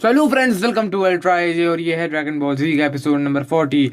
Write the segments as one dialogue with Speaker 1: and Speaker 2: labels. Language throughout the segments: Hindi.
Speaker 1: Hello friends, welcome to ultra AJ और ये है ड्रैगन बॉल जी का एपिसोड नंबर 40।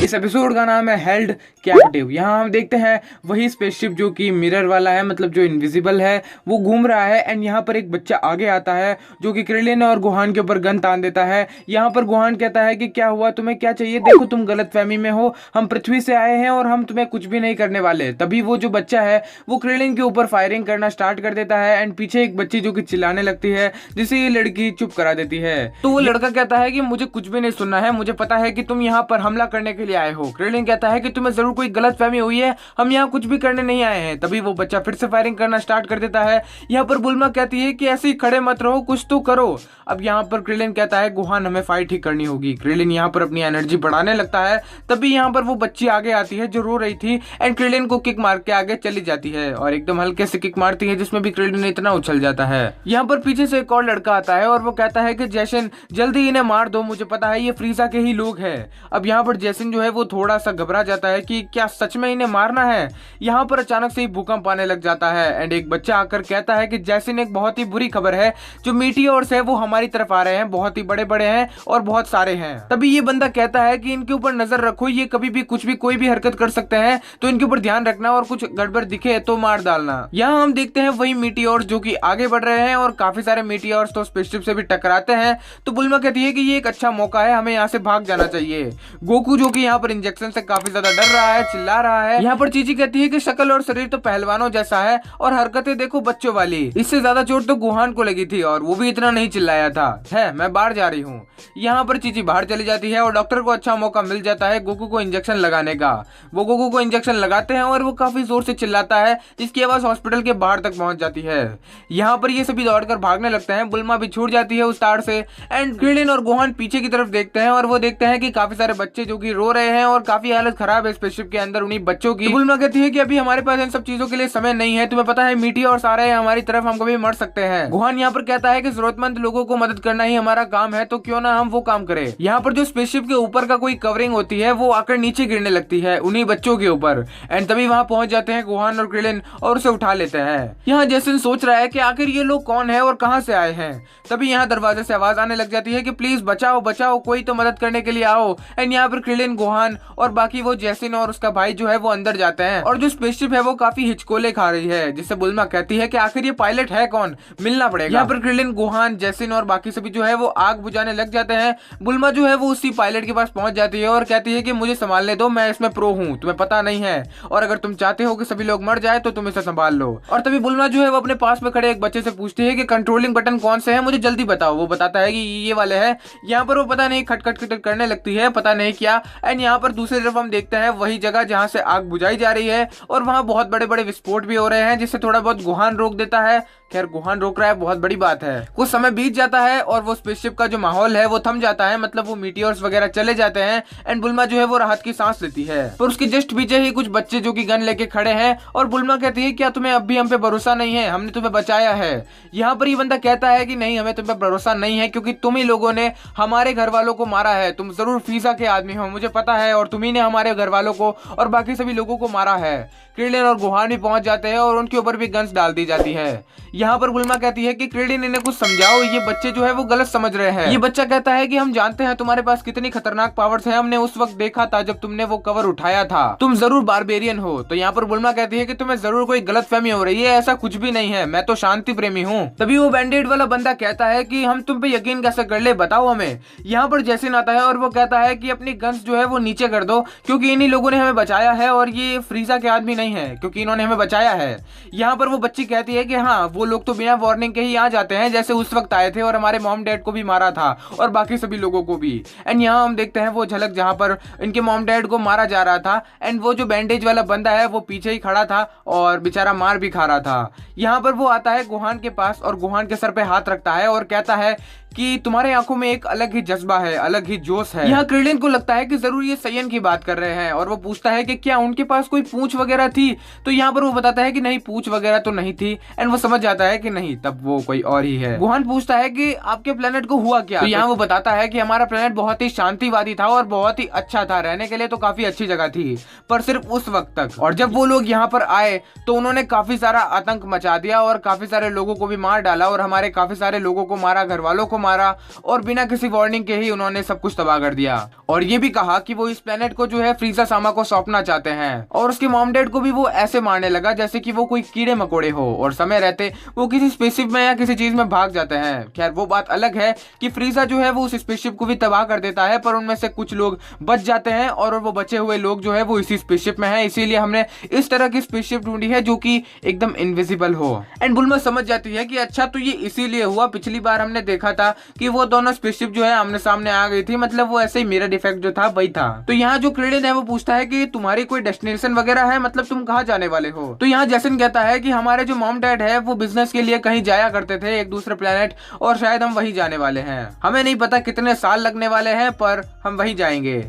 Speaker 1: इस एपिसोड का नाम है हेल्ड कैप्टिव। यहाँ हम देखते हैं वही स्पेसशिप जो कि मिरर वाला है, मतलब जो इनविजिबल है, वो घूम रहा है। एंड यहाँ पर एक बच्चा आगे आता है जो कि क्रिलिन और गुहान के ऊपर गन तान देता है। यहाँ पर गुहान कहता है कि क्या हुआ, तुम्हें क्या चाहिए? देखो तुम गलतफहमी में हो, हम पृथ्वी से आए हैं और हम तुम्हें कुछ भी नहीं करने वाले। तभी वो जो बच्चा है वो क्रिलिन के ऊपर फायरिंग करना स्टार्ट कर देता है। एंड पीछे एक बच्ची जो कि चिल्लाने लगती है, जिसे ये लड़की चुप करा देती है। तो वो लड़का कहता है कि मुझे कुछ भी नहीं सुनना है, मुझे पता है कि तुम यहाँ पर हमला करने के लिए आए हो। क्रिलिन कहता है कि तुम्हें जरूर कोई गलतफहमी हुई है, हम यहाँ कुछ भी करने नहीं आए हैं। तभी वो बच्चा फिर से फायरिंग करना स्टार्ट कर देता है। यहाँ पर बुल्मा कहती है कि ऐसे ही खड़े मत रहो, कुछ तो करो। अब यहाँ पर क्रिलिन कहता है गुहान हमें फाइट ही करनी होगी। क्रिलिन यहाँ पर अपनी एनर्जी बढ़ाने लगता है। तभी यहाँ पर वो बच्ची आगे आती है जो रो रही थी एंड क्रिलिन को किक मार के आगे चली जाती है और एकदम हल्के से किक मारती है जिसमें भी क्रिलिन इतना उछल जाता है। यहाँ पर पीछे से एक और लड़का आता है और वो कहता है कि जैसन जल्दी इन्हें मार दो, मुझे पता है ये फ्रीजा के ही लोग हैं। अब यहाँ पर जैसन जो है वो थोड़ा सा घबरा जाता है कि क्या सच में इन्हें मारना है। यहाँ पर अचानक से ही भूकंप आने लग जाता है एंड एक बच्चा आकर कहता है कि जैसन एक बहुत ही बुरी खबर है, जो मीटियोर्स है वो हमारी तरफ आ रहे हैं, बहुत ही बड़े बड़े हैं और बहुत सारे हैं। तभी ये बंदा कहता है कि इनके ऊपर नजर रखो, ये कभी भी कुछ भी कोई भी हरकत कर सकते हैं, तो इनके ऊपर ध्यान रखना और कुछ गड़बड़ दिखे तो मार डालना। यहाँ हम देखते हैं वही मीटियोर्स जो कि आगे बढ़ रहे हैं और काफी सारे मीटियोर्स तो स्पेसशिप से भी टकराते हैं। तो बुल्मा कहती है कि ये एक अच्छा मौका है, हमें यहाँ से भाग जाना चाहिए। गोकू जो कि यहाँ पर इंजेक्शन से काफी ज्यादा डर रहा है, चिल्ला रहा है। यहाँ पर चीची कहती है कि शक्ल और शरीर तो पहलवानों जैसा है और हरकतें देखो बच्चों वाली। इससे ज्यादा चोट तो गुहान को लगी थी और वो भी इतना नहीं चिल्लाया था। है मैं बाहर जा रही हूँ। यहाँ पर चीची बाहर चली जाती है और डॉक्टर को अच्छा मौका मिल जाता है गोकू को इंजेक्शन लगाने का। वो गोकू को इंजेक्शन लगाते हैं और वो काफी जोर से चिल्लाता है जिसकी आवाज हॉस्पिटल के बाहर तक पहुंच जाती है। यहाँ पर ये सभी दौड़कर भागने लगते हैं। बुल्मा भी छूट जाती है उस तार से एंड क्रिलिन और गुहान पीछे की तरफ देखते हैं और वो देखते हैं कि काफी सारे बच्चे जो कि रो रहे हैं और काफी हालत खराब है स्पेसशिप के अंदर उन्हीं बच्चों की। बुल्मा कहती है कि अभी हमारे पास इन सब चीजों के लिए समय नहीं है, तुम्हें पता है मीटियोर्स आ रहे हैं हमारी तरफ, हम कभी मर सकते हैं। गुहान यहाँ पर कहता है कि जरूरतमंद लोगों को मदद करना ही हमारा काम है, तो क्यों ना हम वो काम करें। यहाँ पर जो स्पेसशिप के ऊपर का कोई कवरिंग होती है वो आकर नीचे गिरने लगती है उन्हीं बच्चों के ऊपर एंड तभी वहां पहुंच जाते हैं गुहान और क्रिलिन और उसे उठा लेते हैं। यहाँ जैसन सोच रहा है कि आखिर ये लोग कौन है और कहां से आए हैं। तभी यहाँ दरवाजे से आवाज आने लग जाती है कि प्लीज बचाओ बचाओ, कोई तो मदद करने के लिए आओ। एंड यहाँ पर क्रिलिन, गुहान और बाकी वो जैसिन और उसका भाई जो है वो अंदर जाते हैं और जो स्पेसशिप है वो काफी हिचकोले खा रही है, जिससे बुल्मा कहती है कि आखिर ये पायलट है कौन, मिलना पड़ेगा। यहाँ पर क्रिलिन, गुहान, जैसिन और बाकी सभी जो है वो आग बुझाने लग जाते हैं। बुल्मा जो है वो उसी पायलट के पास पहुंच जाती है और कहती है कि मुझे संभालने दो, मैं इसमें प्रो हूँ, तुम्हें पता नहीं है, और अगर तुम चाहते हो कि सभी लोग मर जाए तो तुम इसे संभाल लो। और तभी बुल्मा जो है वो अपने पास में खड़े एक बच्चे से पूछती है कि कंट्रोलिंग बटन कौन से है, मुझे जल्दी बताओ। वो बताता है कि ये वाले है। यहाँ पर वो पता नहीं खटखट खटखट करने लगती है, पता नहीं क्या। एंड यहाँ पर दूसरी तरफ हम देखते हैं वही जगह जहाँ से आग बुझाई जा रही है और वहाँ बहुत बड़े बड़े विस्फोट भी हो रहे हैं, जिससे थोड़ा बहुत गुहान रोक देता है। खैर गुहान रोक रहा है, बहुत बड़ी बात है। कुछ समय बीत जाता है और वो स्पेसशिप का जो माहौल है वो थम जाता है, मतलब वो मीटियोर्स वगैरह चले जाते हैं एंड बुल्मा जो है वो राहत की सांस लेती है। पर उसके जस्ट पीछे ही कुछ बच्चे जो कि गन लेके खड़े हैं और बुल्मा कहती है क्या तुम्हें अब भी हम पे भरोसा नहीं है, हमने तुम्हें बचाया है। यहाँ पर ये बंदा कहता है कि नहीं, हमें तुम पे भरोसा नहीं है क्योंकि तुम ही लोगों ने हमारे घर वालों को मारा है, तुम जरूर फीसा के आदमी हो, मुझे पता है, और तुम्ही ने हमारे घर वालों को और बाकी सभी लोगों को मारा है। क्रिलिन और गुहान भी पहुंच जाते हैं और उनके ऊपर भी गन्स डाल दी जाती है। यहाँ पर बुल्मा कहती है कि क्रिलिन इन्हें कुछ समझाओ, ये बच्चे जो है वो गलत समझ रहे हैं। ये बच्चा कहता है कि हम जानते हैं तुम्हारे पास कितनी खतरनाक पावर्स हैं, हमने उस वक्त देखा था जब तुमने वो कवर उठाया था, तुम जरूर बारबेरियन हो। तो यहाँ पर बुल्मा कहती है कि तुम्हें जरूर कोई गलतफहमी हो रही है, ऐसा कुछ भी नहीं है, मैं तो शांति प्रेमी हूँ। तभी वो बैंडेड वाला बंदा कहता है कि हम तुम पे यकीन कैसे कर ले, बताओ हमें। यहाँ पर जैसिन आता है और वो कहता है कि अपनी गन्स जो है वो नीचे कर दो क्योंकि इन्हीं लोगों ने हमें बचाया है और ये फ्रीजा के आदमी नहीं है क्योंकि इन्होंने हमें बचाया है। यहाँ पर वो बच्ची कहती है कि हाँ, वो लोग तो बिना वार्निंग के ही आ जाते हैं, जैसे उस वक्त आए थे और हमारे मॉम डैड को भी मारा था और बाकी सभी लोगों को भी। एंड यहाँ हम देखते हैं वो झलक जहाँ पर इनके मॉम डैड को मारा जा रहा था एंड वो जो बैंडेज वाला बंदा है वो पीछे ही खड़ा था और बेचारा मार भी खा रहा था। यहाँ पर वो आता है गुहान के पास और गुहान के सर पे हाथ रखता है और कहता है कि तुम्हारे आंखों में एक अलग ही जज्बा है, अलग ही जोश है। यहाँ क्रिलिन को लगता है कि जरूर ये सयन की बात कर रहे हैं और वो पूछता है कि क्या उनके पास कोई पूंछ वगैरह थी। तो यहाँ पर वो बताता है कि नहीं, पूंछ वगैरह तो नहीं थी। एंड वो समझ जाता है कि नहीं, तब वो कोई और ही है। गुहान पूछता है कि आपके प्लेनेट को हुआ क्या। तो यहाँ वो बताता है कि हमारा प्लेनेट बहुत ही शांतिवादी था और बहुत ही अच्छा था, रहने के लिए तो काफी अच्छी जगह थी, पर सिर्फ उस वक्त तक। और जब वो लोग यहाँ पर आए तो उन्होंने काफी सारा आतंक मचा दिया और काफी सारे लोगों को भी मार डाला और हमारे काफी सारे लोगों को मारा, घर वालों को मारा और बिना किसी वार्निंग के ही उन्होंने सब कुछ तबाह कर दिया। और ये भी कहा कि वो इस प्लेनेट को जो है फ्रीजा सामा को सौंपना चाहते हैं। और उसके मॉम डैड को भी वो ऐसे मारने लगा जैसे कि वो कोई कीड़े मकोड़े हो और समय रहते वो किसी स्पेसशिप में या किसी चीज में भाग जाते हैं। खैर वो बात अलग है कि फ्रीजा जो है वो उस स्पेसशिप को भी तबाह कर देता है, पर उनमें से कुछ लोग बच जाते हैं और वो बचे हुए लोग जो है वो इसी स्पेसशिप में है। इसीलिए हमने इस तरह की स्पेसशिप ढूंढी है जो कि एकदम इनविजिबल हो। एंड बुल्मा समझ जाती है कि अच्छा, तो ये इसीलिए हुआ, पिछली बार हमने देखा था कि वो दोनों स्पेसशिप जो है आमने सामने आ गई थी, मतलब वो ऐसे ही मिरर इफेक्ट जो था वही था। तो यहाँ जो क्रेडिट है वो पूछता है कि तुम्हारी कोई डेस्टिनेशन वगैरह है, मतलब तुम कहाँ जाने वाले हो। तो यहाँ जैसन कहता है कि हमारे जो मॉम डैड है वो बिजनेस के लिए कहीं जाया करते थे एक दूसरे प्लेनेट, और शायद हम वही जाने वाले हैं। हमें नहीं पता कितने साल लगने वाले हैं, पर हम वही जाएंगे।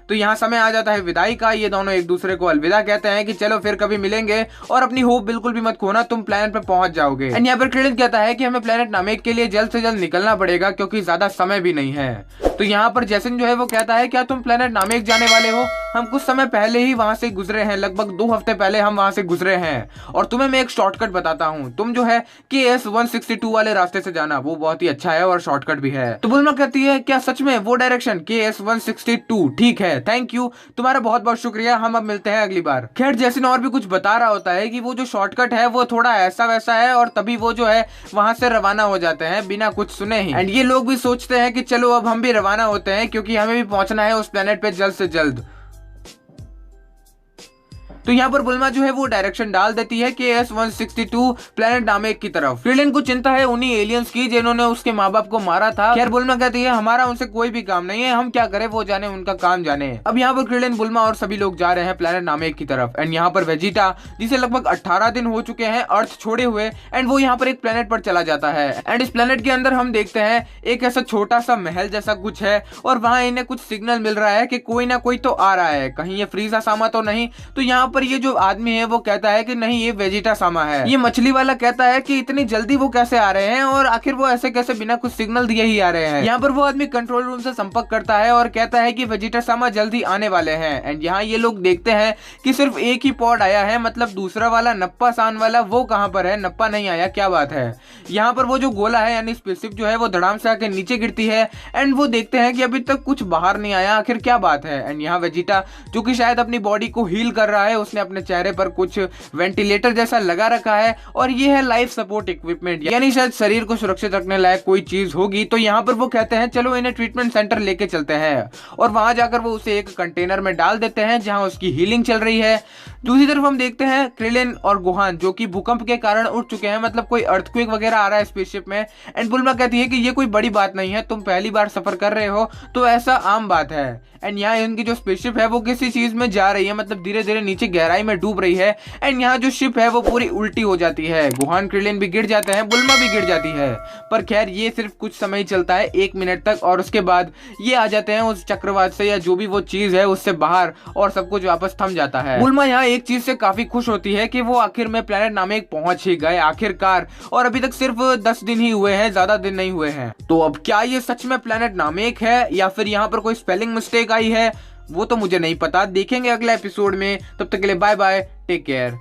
Speaker 1: तो यहाँ समय आ जाता है विदाई का। ये दोनों एक दूसरे को अलविदा कहते हैं कि चलो फिर कभी मिलेंगे और अपनी होप बिल्कुल भी मत खोना, तुम प्लेनेट पे पहुंच जाओगे। एंड यहाँ पर क्रेडिट कहता है कि हमें प्लेनेट नामेक के लिए जल्द से जल्द निकलना पड़ेगा क्योंकि ज्यादा समय भी नहीं है। तो यहाँ पर जैसन जो है वो कहता है क्या तुम प्लेनेट नामेक जाने वाले हो? हम कुछ समय पहले ही वहां से गुजरे हैं, लगभग 2 हफ्ते पहले हम वहां से गुजरे हैं, और तुम्हें मैं एक शॉर्टकट बताता हूँ। तुम जो है KS-162 वाले रास्ते से जाना, वो बहुत ही अच्छा है और शॉर्टकट भी है। तो बुल्मा कहती है क्या सच में वो डायरेक्शन KS-162? ठीक है, थैंक यू, तुम्हारा बहुत बहुत शुक्रिया, हम अब मिलते हैं अगली बार। खैर जैसन और भी कुछ बता रहा होता है कि वो जो शॉर्टकट है वो थोड़ा ऐसा वैसा है, और तभी वो जो है वहां से रवाना हो जाते हैं बिना कुछ सुने ही। एंड ये लोग भी सोचते हैं कि चलो अब हम भी रवाना होते हैं क्योंकि हमें भी पहुंचना है उस प्लेनेट पे जल्द से जल्द। तो यहाँ पर बुल्मा जो है वो डायरेक्शन डाल देती है KS-162 प्लेनेट नामेक की तरफ। क्रिलिन को चिंता है उन्हीं एलियंस की जिन्होंने उसके माँ बाप को मारा था। खैर बुल्मा कहती है हमारा उनसे कोई भी काम नहीं है, हम क्या करें, वो जाने, उनका काम जाने। अब यहाँ पर क्रिलिन, बुल्मा और सभी लोग जा रहे हैं प्लेनेट नामेक की तरफ। एंड यहाँ पर वेजिटा, जिसे लगभग 18 दिन हो चुके हैं अर्थ छोड़े हुए, एंड वो यहाँ पर एक प्लेनेट पर चला जाता है। एंड इस प्लेनेट के अंदर हम देखते हैं एक ऐसा छोटा सा महल जैसा कुछ है, और वहाँ इन्हें कुछ सिग्नल मिल रहा है कि कोई ना कोई तो आ रहा है, कहीं ये फ्रीजा सामा तो नहीं। तो यहाँ पर ये जो आदमी है वो कहता है कि नहीं, ये वेजिटा सामा है। ये मछली वाला कहता है कि इतनी जल्दी वो कैसे आ रहे हैं, और आखिर वो ऐसे कैसे बिना कुछ सिग्नल दिए ही आ रहे हैं। यहाँ पर वो आदमी कंट्रोल रूम से संपर्क करता है और कहता है कि वेजिटा सामा जल्दी आने वाले हैं। एंड यहाँ ये लोग देखते हैं कि सिर्फ एक ही पॉड आया है, मतलब दूसरा वाला नप्पा सान वाला वो कहाँ पर है, नप्पा नहीं आया, क्या बात है। यहाँ पर वो जो गोला है यानी स्पेसशिप जो है वो धड़ाम से आके नीचे गिरती है, एंड वो देखते हैं कि अभी तक कुछ बाहर नहीं आया, आखिर क्या बात है। एंड यहाँ वेजिटा जो कि शायद अपनी बॉडी को हील कर रहा है, उसने अपने चेहरे पर कुछ वेंटिलेटर जैसा लगा रखा है, और ये है लाइफ सपोर्ट इक्विपमेंट, यानी शायद शरीर को सुरक्षित रखने लायक कोई चीज होगी। तो यहाँ पर वो कहते हैं चलो इन्हें ट्रीटमेंट सेंटर लेके चलते हैं, और वहां जाकर वो उसे एक कंटेनर में डाल देते हैं जहां उसकी हीलिंग चल रही है। दूसरी तरफ हम देखते हैं क्रिलिन और गुहान जो कि भूकंप के कारण उठ चुके हैं, मतलब कोई अर्थक्वेक वगैरह आ रहा है स्पेसशिप में। एंड बुल्मा कहती है कि ये कोई बड़ी बात नहीं है, तुम पहली बार सफर कर रहे हो तो ऐसा आम बात है। एंड यहाँ इनकी जो स्पेसशिप है वो किसी चीज में जा रही है, मतलब धीरे धीरे नीचे गहराई में डूब रही है। एंड यहाँ जो शिप है वो पूरी उल्टी हो जाती है, गुहान क्रिलिन भी गिर जाते हैं, बुल्मा भी गिर जाती है। पर खैर ये सिर्फ कुछ समय चलता है, 1 मिनट तक, और उसके बाद ये आ जाते हैं उस चक्रवात से या जो भी वो चीज है उससे बाहर, और सब कुछ वापस थम जाता है। बुल्मा यहाँ एक चीज से काफी खुश होती है कि वो आखिर में प्लेनेट नामेक पहुंच ही गए आखिरकार, और अभी तक सिर्फ 10 दिन ही हुए हैं, ज्यादा दिन नहीं हुए हैं। तो अब क्या ये सच में प्लेनेट नामेक है या फिर यहाँ पर कोई स्पेलिंग मिस्टेक आई है, वो तो मुझे नहीं पता, देखेंगे अगले एपिसोड में। तब तक के लिए बाय बाय, टेक केयर।